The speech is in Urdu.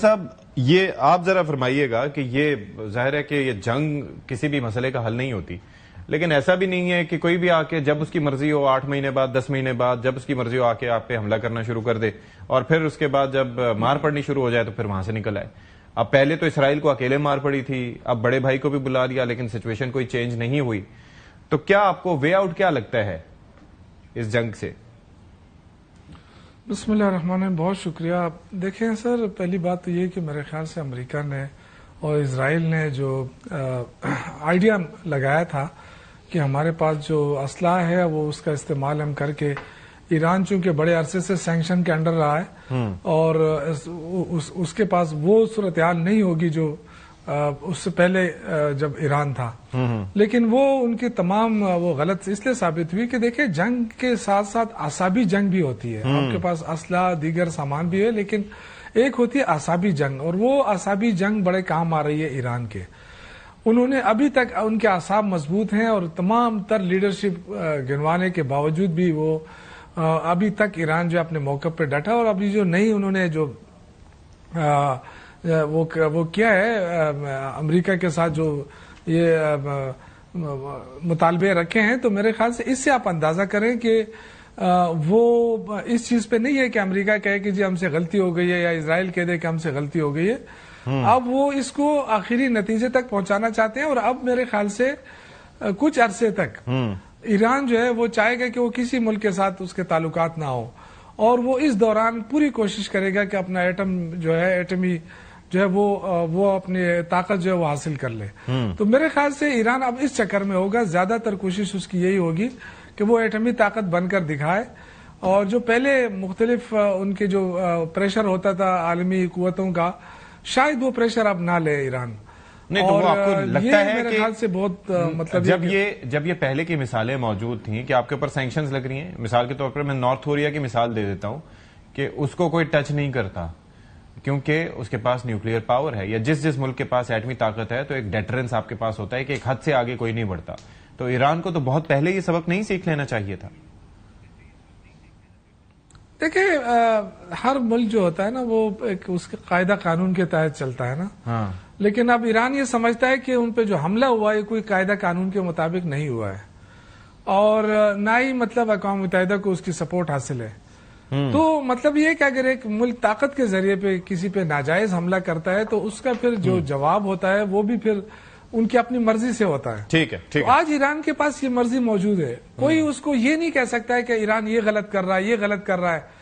صاحب یہ آپ ذرا فرمائیے گا کہ یہ ظاہر ہے کہ یہ جنگ کسی بھی مسئلے کا حل نہیں ہوتی، لیکن ایسا بھی نہیں ہے کہ کوئی بھی آ کے جب اس کی مرضی ہو 8 مہینے بعد 10 مہینے بعد جب اس کی مرضی ہو آ کے آپ پہ حملہ کرنا شروع کر دے اور پھر اس کے بعد جب مار پڑنی شروع ہو جائے تو پھر وہاں سے نکل آئے۔ اب پہلے تو اسرائیل کو اکیلے مار پڑی تھی، اب بڑے بھائی کو بھی بلا لیا، لیکن سچویشن کوئی چینج نہیں ہوئی۔ تو کیا آپ کو وے آؤٹ کیا لگتا ہے اس جنگ سے؟ بسم اللہ الرحمن الرحیم، بہت شکریہ۔ دیکھیں سر، پہلی بات تو یہ کہ میرے خیال سے امریکہ نے اور اسرائیل نے جو آئیڈیا لگایا تھا کہ ہمارے پاس جو اسلحہ ہے وہ اس کا استعمال ہم کر کے، ایران چونکہ بڑے عرصے سے سینکشن کے انڈر رہا ہے اور اس کے پاس وہ صورتحال نہیں ہوگی جو اس سے پہلے جب ایران تھا، لیکن وہ ان کی تمام وہ غلط اس لیے ثابت ہوئی کہ دیکھیں جنگ کے ساتھ ساتھ اعصابی جنگ بھی ہوتی ہے۔ آپ کے پاس اسلحہ دیگر سامان بھی ہے، لیکن ایک ہوتی ہے اعصابی جنگ، اور وہ اعصابی جنگ بڑے کام آ رہی ہے ایران کے۔ انہوں نے ابھی تک ان کے اعصاب مضبوط ہیں اور تمام تر لیڈرشپ گنوانے کے باوجود بھی وہ ابھی تک ایران جو اپنے موقع پہ ڈٹا، اور ابھی جو نئی انہوں نے جو وہ کیا ہے امریکہ کے ساتھ جو یہ مطالبے رکھے ہیں، تو میرے خیال سے اس سے آپ اندازہ کریں کہ وہ اس چیز پہ نہیں ہے کہ امریکہ کہے کہ جی ہم سے غلطی ہو گئی ہے، یا اسرائیل کہہ دے کہ ہم سے غلطی ہو گئی ہے۔ اب وہ اس کو آخری نتیجے تک پہنچانا چاہتے ہیں، اور اب میرے خیال سے کچھ عرصے تک ایران جو ہے وہ چاہے گا کہ وہ کسی ملک کے ساتھ اس کے تعلقات نہ ہو، اور وہ اس دوران پوری کوشش کرے گا کہ اپنا ایٹمی جو ہے وہ اپنی طاقت جو ہے وہ حاصل کر لے۔ تو میرے خیال سے ایران اب اس چکر میں ہوگا، زیادہ تر کوشش اس کی یہی ہوگی کہ وہ ایٹمی طاقت بن کر دکھائے، اور جو پہلے مختلف ان کے جو پریشر ہوتا تھا عالمی قوتوں کا، شاید وہ پریشر اب نہ لے ایران۔ نہیں تو وہ آپ کو لگتا ہے میرے خیال سے بہت مطلب جب یہ پہلے کی مثالیں موجود تھیں کہ آپ کے اوپر سینکشنز لگ رہی ہیں، مثال کے طور پر میں نارتھ کوریا کی مثال دے دیتا ہوں کہ اس کو کوئی ٹچ نہیں کرتا کیونکہ اس کے پاس نیوکلیئر پاور ہے، یا جس ملک کے پاس ایٹمی طاقت ہے تو ایک ڈیٹرنس آپ کے پاس ہوتا ہے کہ ایک حد سے آگے کوئی نہیں بڑھتا۔ تو ایران کو تو بہت پہلے یہ سبق نہیں سیکھ لینا چاہیے تھا؟ دیکھیں ہر ملک جو ہوتا ہے نا وہ ایک اس کے قاعدہ قانون کے تحت چلتا ہے نا، لیکن اب ایران یہ سمجھتا ہے کہ ان پہ جو حملہ ہوا ہے کوئی قاعدہ قانون کے مطابق نہیں ہوا ہے، اور نہ ہی مطلب اقوام متحدہ کو اس کی سپورٹ حاصل ہے۔ تو مطلب یہ کہ اگر ایک ملک طاقت کے ذریعے پہ کسی پہ ناجائز حملہ کرتا ہے تو اس کا پھر جو جواب ہوتا ہے وہ بھی پھر ان کی اپنی مرضی سے ہوتا ہے۔ ٹھیک ہے۔ تو آج ایران کے پاس یہ مرضی موجود ہے، کوئی اس کو یہ نہیں کہہ سکتا ہے کہ ایران یہ غلط کر رہا ہے، یہ غلط کر رہا ہے۔